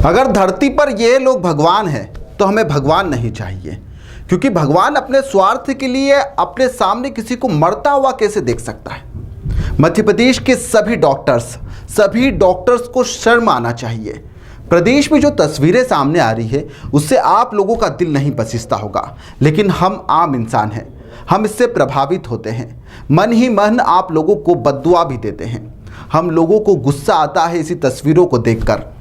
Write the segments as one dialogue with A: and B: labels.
A: अगर धरती पर ये लोग भगवान हैं तो हमें भगवान नहीं चाहिए, क्योंकि भगवान अपने स्वार्थ के लिए अपने सामने किसी को मरता हुआ कैसे देख सकता है। मध्य प्रदेश के सभी डॉक्टर्स को शर्म आना चाहिए। प्रदेश में जो तस्वीरें सामने आ रही है उससे आप लोगों का दिल नहीं बसिस्ता होगा, लेकिन हम आम इंसान हैं, हम इससे प्रभावित होते हैं। मन ही मन आप लोगों को बद्दुआ भी देते हैं। हम लोगों को गुस्सा आता है इसी तस्वीरों को देखकर।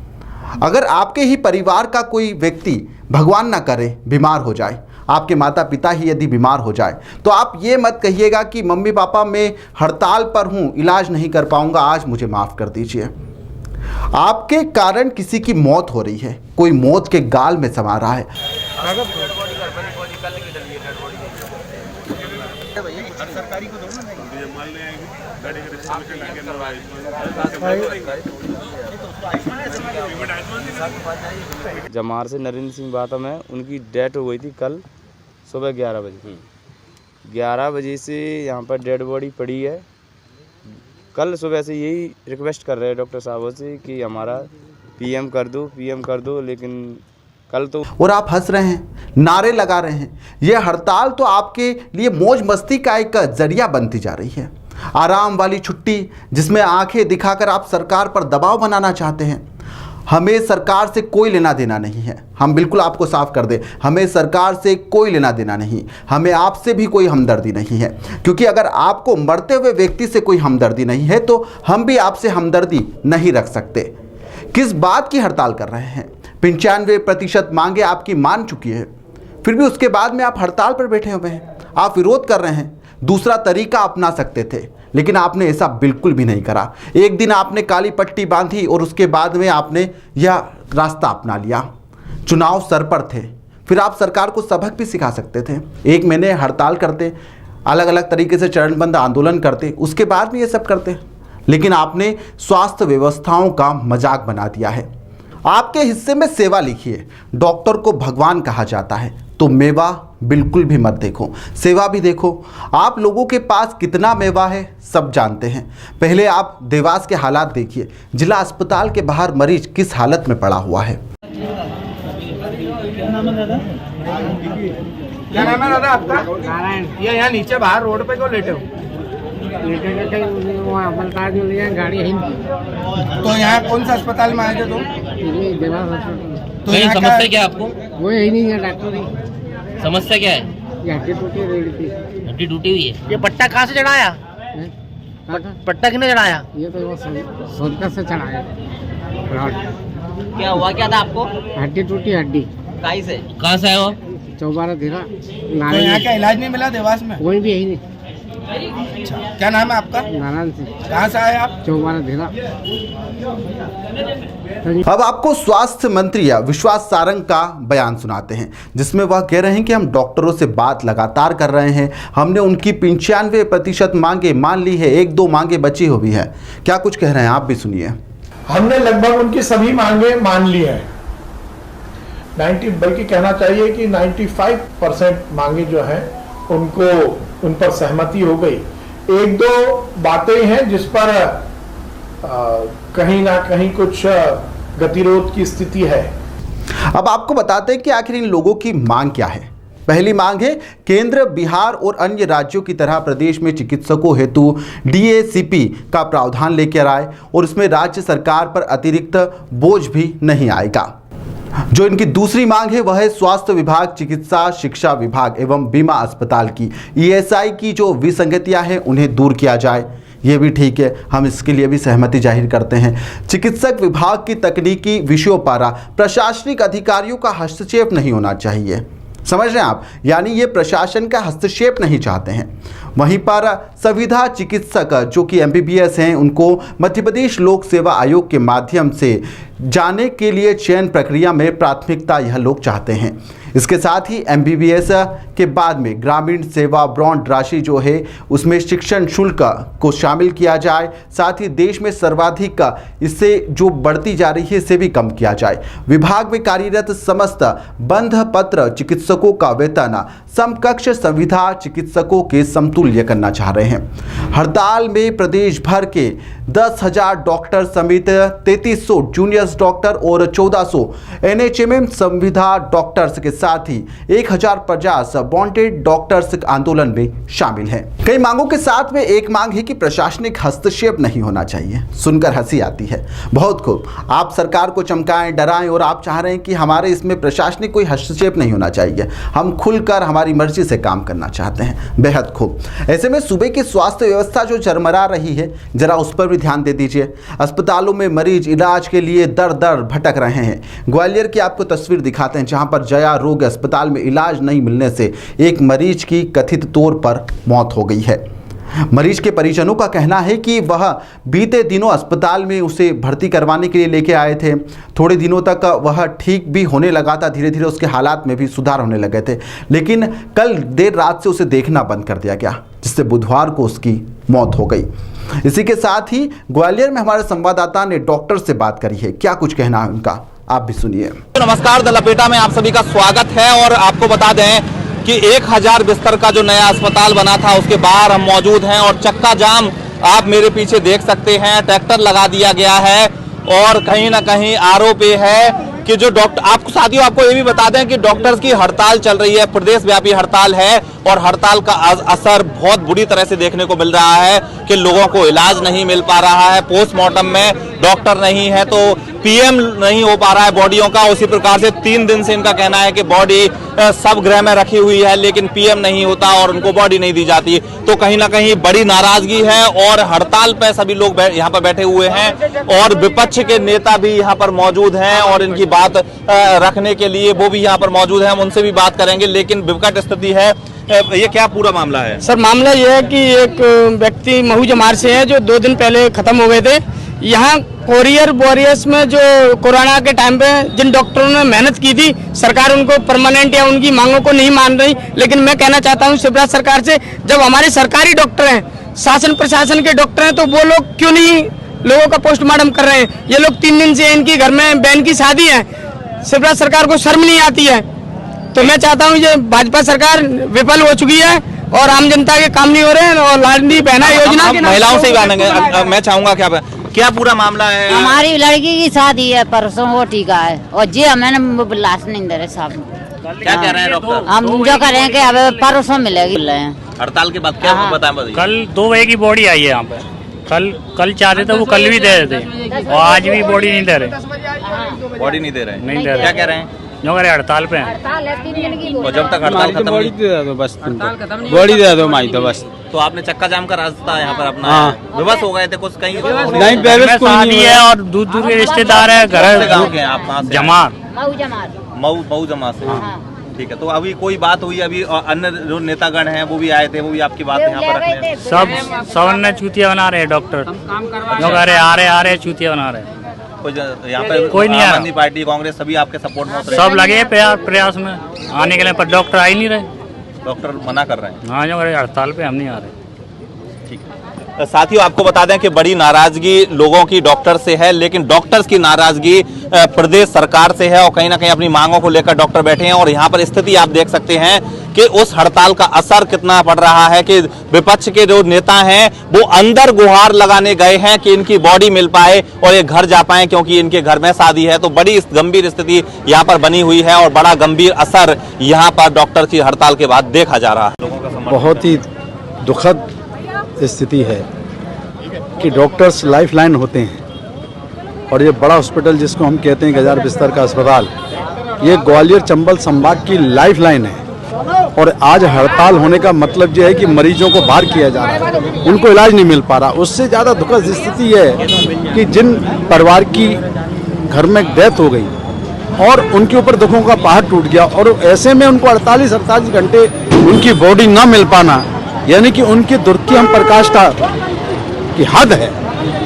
A: अगर आपके ही परिवार का कोई व्यक्ति, भगवान ना करे, बीमार हो जाए, आपके माता पिता ही यदि बीमार हो जाए, तो आप ये मत कहिएगा कि मम्मी पापा मैं हड़ताल पर हूँ, इलाज नहीं कर पाऊँगा, आज मुझे माफ़ कर दीजिए। आपके कारण किसी की मौत हो रही है, कोई मौत के गाल में समा रहा है।
B: जमार से नरेंद्र सिंह बातम है, उनकी डेथ हो गई थी कल सुबह 11 बजे। 11 बजे से यहाँ पर डेड बॉडी पड़ी है। कल सुबह से यही रिक्वेस्ट कर रहे हैं डॉक्टर साहबों से कि हमारा पीएम कर दो, लेकिन कल तो।
A: और आप हंस रहे हैं, नारे लगा रहे हैं। यह हड़ताल तो आपके लिए मौज मस्ती का एक जरिया बनती जा रही है, आराम वाली छुट्टी, जिसमें आंखें दिखाकर आप सरकार पर दबाव बनाना चाहते हैं। हमें सरकार से कोई लेना देना नहीं है, हम बिल्कुल आपको साफ कर दें, हमें सरकार से कोई लेना देना नहीं, हमें आपसे भी कोई हमदर्दी नहीं है। क्योंकि अगर आपको मरते हुए व्यक्ति से कोई हमदर्दी नहीं है तो हम भी आपसे हमदर्दी नहीं रख सकते। किस बात की हड़ताल कर रहे हैं? 95% मांगे आपकी मान चुकी है, फिर भी उसके बाद में आप हड़ताल पर बैठे हुए हैं, आप विरोध कर रहे हैं। दूसरा तरीका अपना सकते थे, लेकिन आपने ऐसा बिल्कुल भी नहीं करा। एक दिन आपने काली पट्टी बांधी और उसके बाद में आपने यह रास्ता अपना लिया। चुनाव सर पर थे, फिर आप सरकार को सबक भी सिखा सकते थे। 1 महीने हड़ताल करते, अलग अलग तरीके से चरणबद्ध आंदोलन करते, उसके बाद में ये सब करते, लेकिन आपने स्वास्थ्य व्यवस्थाओं का मजाक बना दिया है। आपके हिस्से में सेवा लिखी है। डॉक्टर को भगवान कहा जाता है तो मेवा बिल्कुल भी मत देखो, सेवा भी देखो। आप लोगों के पास कितना मेवा है सब जानते हैं। पहले आप देवास के हालात देखिए, जिला अस्पताल के बाहर मरीज किस हालत में पड़ा हुआ है।
C: क्या नाम है दादा आपका? नारायण। ये यहाँ नीचे बाहर रोड पे क्यों लेटे हो? गाड़ी है तो यहाँ कौन सा अस्पताल में आए थे तुम? तो
D: यहाँ समस्या क्या आपको?
E: वो यही नहीं है डॉक्टर।
D: समस्या क्या है?
E: हड्डी
D: टूटी हुई है।
C: ये पट्टा कहाँ से चढ़ाया? पट्टा किसने चढ़ाया?
E: ये तो वो सोनकर से चढ़ाया।
D: क्या हुआ क्या था आपको?
E: हड्डी टूटी, हड्डी।
D: कहाँ से आए हो?
E: चौबारा धीरा।
C: तो यहाँ का इलाज नहीं मिला देवास में?
E: कोई भी यही नहीं।
C: अच्छा, क्या नाम है आपका?
E: नारायण सिंह।
C: कहाँ से आए आप?
E: चौबारा धीरा।
A: अब आपको स्वास्थ्य मंत्री विश्वास सारंग का बयान सुनाते हैं, जिसमें वह कह रहे हैं कि हम डॉक्टरों से बात लगातार कर रहे हैं, हमने उनकी 95% मांगे मान ली है, 1-2 मांगे बची हुई है। क्या कुछ कह रहे हैं, आप भी सुनिए।
F: हमने लगभग उनकी सभी मांगे मान ली हैं। 90 बल्कि कहना चाहिए कि 95% मांगे जो हैं उनको उन पर सहमति हो गई। 1-2 बातें हैं जिस पर कहीं ना कहीं कुछ गतिरोध की स्थिति है।
A: अब आपको बताते हैं कि आखिर इन लोगों की मांग क्या है। पहली मांग है, केंद्र, बिहार और अन्य राज्यों की तरह प्रदेश में चिकित्सकों हेतु DACP का प्रावधान लेकर आए और इसमें राज्य सरकार पर अतिरिक्त बोझ भी नहीं आएगा। जो इनकी दूसरी मांग है वह है स्वास्थ्य विभाग, चिकित्सा शिक्षा विभाग एवं बीमा अस्पताल की ESI की जो विसंगतियां हैं उन्हें दूर किया जाए। ये भी ठीक है, हम इसके लिए भी सहमति जाहिर करते हैं। चिकित्सक विभाग की तकनीकी विषयों पर प्रशासनिक अधिकारियों का हस्तक्षेप नहीं होना चाहिए। समझ रहे हैं आप, यानी ये प्रशासन का हस्तक्षेप नहीं चाहते हैं। वहीं पर संविदा चिकित्सक जो कि MBBS हैं, उनको मध्य प्रदेश लोक सेवा आयोग के माध्यम से जाने के लिए चयन प्रक्रिया में प्राथमिकता यह लोग चाहते हैं। इसके साथ ही MBBS के बाद में ग्रामीण सेवा बॉन्ड राशि जो है उसमें शिक्षण शुल्क को शामिल किया जाए। साथ ही देश में सर्वाधिक इससे जो बढ़ती जा रही है इसे भी कम किया जाए। विभाग में कार्यरत समस्त बंध पत्र चिकित्सकों का वेतन समकक्ष संविदा चिकित्सकों के समतुल्य तुल्य करना चाह रहे हैं। हड़ताल में प्रदेश भर के 10,000 डॉक्टर समेत 3300 जूनियर डॉक्टर और 1400 NHMM संविदा डॉक्टर्स के साथ ही 1050 बॉन्डेड डॉक्टर्स आंदोलन में शामिल हैं। कई मांगों के साथ में एक मांग है कि प्रशासनिक हस्तक्षेप नहीं होना चाहिए। सुनकर हंसी आती है। बहुत खूब, आप सरकार को चमकाएं, डराएं और आप चाह रहे हैं कि हमारे इसमें प्रशासनिक कोई हस्तक्षेप नहीं होना चाहिए, हम खुलकर हमारी मर्जी से काम करना चाहते हैं। बेहद खूब। ऐसे में सूबे की स्वास्थ्य व्यवस्था जो चरमरा रही है, जरा उस पर भी ध्यान दे दीजिए। अस्पतालों में मरीज इलाज के लिए दर दर भटक रहे हैं। ग्वालियर की आपको तस्वीर दिखाते हैं, जहां पर जया रोग अस्पताल में इलाज नहीं मिलने से एक मरीज की कथित तौर पर मौत हो गई है। मरीज के परिजनों का कहना है कि वह बीते दिनों अस्पताल में उसे भर्ती करवाने के लिए लेके आए थे। थोड़े दिनों तक वह ठीक भी होने लगा था, धीरे धीरे उसके हालात में भी सुधार होने लगे थे, लेकिन कल देर रात से उसे देखना बंद कर दिया गया, जिससे बुधवार को उसकी मौत हो गई। इसी के साथ ही ग्वालियर में हमारे संवाददाता ने डॉक्टर से बात करी है, क्या कुछ कहना है उनका, आप भी सुनिए।
G: नमस्कार, द लपेटा में आप सभी का स्वागत है और आपको बता दें कि 1000 बिस्तर का जो नया अस्पताल बना था उसके बाहर हम मौजूद हैं और चक्का जाम आप मेरे पीछे देख सकते हैं। ट्रैक्टर लगा दिया गया है और कहीं ना कहीं आरोप ये है कि जो डॉक्टर, आपको साथियों आपको ये भी बता दें कि डॉक्टर्स की हड़ताल चल रही है, प्रदेश व्यापी हड़ताल है और हड़ताल का असर बहुत बुरी तरह से देखने को मिल रहा है कि लोगों को इलाज नहीं मिल पा रहा है। पोस्टमार्टम में डॉक्टर नहीं है तो पीएम नहीं हो पा रहा है बॉडियों का। उसी प्रकार से 3 दिन से इनका कहना है कि बॉडी सब गृह में रखी हुई है लेकिन पीएम नहीं होता और उनको बॉडी नहीं दी जाती। तो कहीं ना कहीं बड़ी नाराजगी है और हड़ताल पे सभी लोग यहाँ पर बैठे हुए हैं और विपक्ष के नेता भी यहाँ पर मौजूद हैं और इनकी बात रखने के लिए वो भी यहाँ पर मौजूद हैं। हम उनसे भी बात करेंगे, लेकिन विकट स्थिति है। ये क्या पूरा मामला है?
H: सर मामला ये है कि एक व्यक्ति महू जमार से है जो 2 दिन पहले खत्म हो गए थे। यहाँ कोरियर वॉरियर्स में जो कोरोना के टाइम पे जिन डॉक्टरों ने मेहनत की थी, सरकार उनको परमानेंट या उनकी मांगों को नहीं मान रही। लेकिन मैं कहना चाहता हूँ शिवराज सरकार से, जब हमारे सरकारी डॉक्टर हैं, शासन प्रशासन के डॉक्टर हैं, तो वो लोग क्यों नहीं लोगों का पोस्टमार्टम कर रहे हैं? ये लोग 3 दिन से इनकी घर में बहन की शादी है, शिवराज सरकार को शर्म नहीं आती है। तो मैं चाहता हूँ ये भाजपा सरकार विफल हो चुकी है और आम जनता के काम नहीं हो रहे हैं और लाडली बहना योजना के
G: महिलाओं से ही बात मैं चाहूंगा क्या पूरा मामला है?
I: हमारी लड़की की शादी है परसों, वो टीका है और जी हमें लाश नहीं दे रहे साहब।
G: क्या कह रहे हैं डॉक्टर?
I: हम जो कह रहे हैं कि अब परसों मिलेगी।
G: हड़ताल के बाद क्या बताएं?
E: कल 2 बजे की बॉडी आई है यहाँ पे। कल चाहते थे वो कल भी दे रहे थे और आज भी बॉडी नहीं दे रहे।
G: बॉडी नहीं दे रहे?
E: नहीं दे रहे।
G: क्या कह रहे हैं?
E: जो करे हड़ताल पे हैं।
G: और जब तक हड़ताल खत्म
E: बॉडी दे दो बस, बॉडी दे दो माई तो बस।
G: तो आपने चक्का जाम का रास्ता यहाँ पर अपना विवश हो गए थे कुछ कहीं?
E: नहीं, बेबस शादी है और दूर दूर के रिश्तेदार है, घर
G: गाँव के आप कहाँ से?
I: मऊ
G: जमा से। ठीक है, तो अभी कोई बात हुई? अभी अन्य जो नेतागण हैं वो भी आए थे, वो भी आपकी बात यहाँ पर रखने?
E: सब ने चूतिया बना रहे हैं डॉक्टर, जो करे आ रहे चूतिया बना रहे हैं।
G: यहाँ पे
E: कोई नहीं,
G: आम आदमी पार्टी, कांग्रेस सभी आपके सपोर्ट में उतरे?
E: सब लगे प्रयास में आने के लिए, पर डॉक्टर आ ही नहीं रहे।
G: डॉक्टर मना कर रहे हैं?
E: हाँ, जो करे हड़ताल पे हम नहीं आ रहे।
G: साथियों आपको बता दें कि बड़ी नाराजगी लोगों की डॉक्टर से है, लेकिन डॉक्टर्स की नाराजगी प्रदेश सरकार से है और कहीं ना कहीं अपनी मांगों को लेकर डॉक्टर बैठे हैं। और यहाँ पर स्थिति आप देख सकते हैं कि उस हड़ताल का असर कितना पड़ रहा है कि विपक्ष के जो नेता हैं वो अंदर गुहार लगाने गए हैं कि इनकी बॉडी मिल पाए और ये घर जा पाए, क्योंकि इनके घर में शादी है। तो बड़ी गंभीर स्थिति यहाँ पर बनी हुई है और बड़ा गंभीर असर यहाँ पर डॉक्टर की हड़ताल के बाद देखा जा रहा है।
J: बहुत ही दुखद स्थिति है कि डॉक्टर्स लाइफलाइन होते हैं और ये बड़ा हॉस्पिटल जिसको हम कहते हैं 1000 बिस्तर का अस्पताल, ये ग्वालियर चंबल संभाग की लाइफलाइन है। और आज हड़ताल होने का मतलब ये है कि मरीजों को बाहर किया जा रहा है, उनको इलाज नहीं मिल पा रहा। उससे ज़्यादा दुखद स्थिति है कि जिन परिवार की घर में डेथ हो गई और उनके ऊपर दुखों का पहाड़ टूट गया और ऐसे में उनको 48 घंटे उनकी बॉडी ना मिल पाना, यानी कि उनकी दुर्गम पराकाष्ठा की हद है।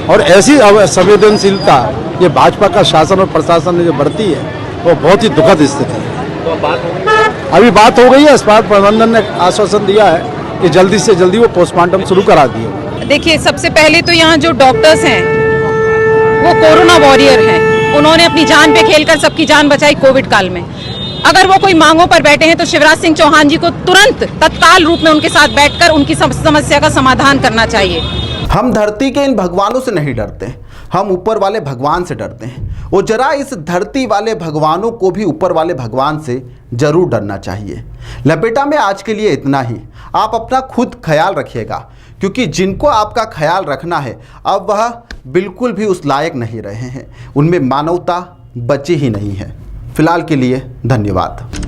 J: और ऐसी संवेदनशीलता ये भाजपा का शासन और प्रशासन ने जो बरती है वो बहुत ही दुखद स्थिति है।
G: तो
J: अभी बात हो गई है, अस्पताल प्रबंधन ने आश्वासन दिया है कि जल्दी से जल्दी वो पोस्टमार्टम शुरू करा दिए।
K: देखिए, सबसे पहले तो यहाँ जो डॉक्टर्स हैं वो कोरोना वॉरियर हैं, उन्होंने अपनी जान पे खेलकर सबकी जान बचाई कोविड काल में। अगर वो कोई मांगों पर बैठे हैं तो शिवराज सिंह चौहान जी को तुरंत तत्काल रूप में उनके साथ बैठकर उनकी समस्या का समाधान करना चाहिए।
A: हम धरती के इन भगवानों से नहीं डरते, हम ऊपर वाले भगवान से डरते हैं। और जरा इस धरती वाले भगवानों को भी ऊपर वाले भगवान से जरूर डरना चाहिए। लपेटा में आज के लिए इतना ही। आप अपना खुद ख्याल रखिएगा, क्योंकि जिनको आपका ख्याल रखना है अब वह बिल्कुल भी उस लायक नहीं रहे हैं, उनमें मानवता बची ही नहीं है। फिलहाल के लिए धन्यवाद।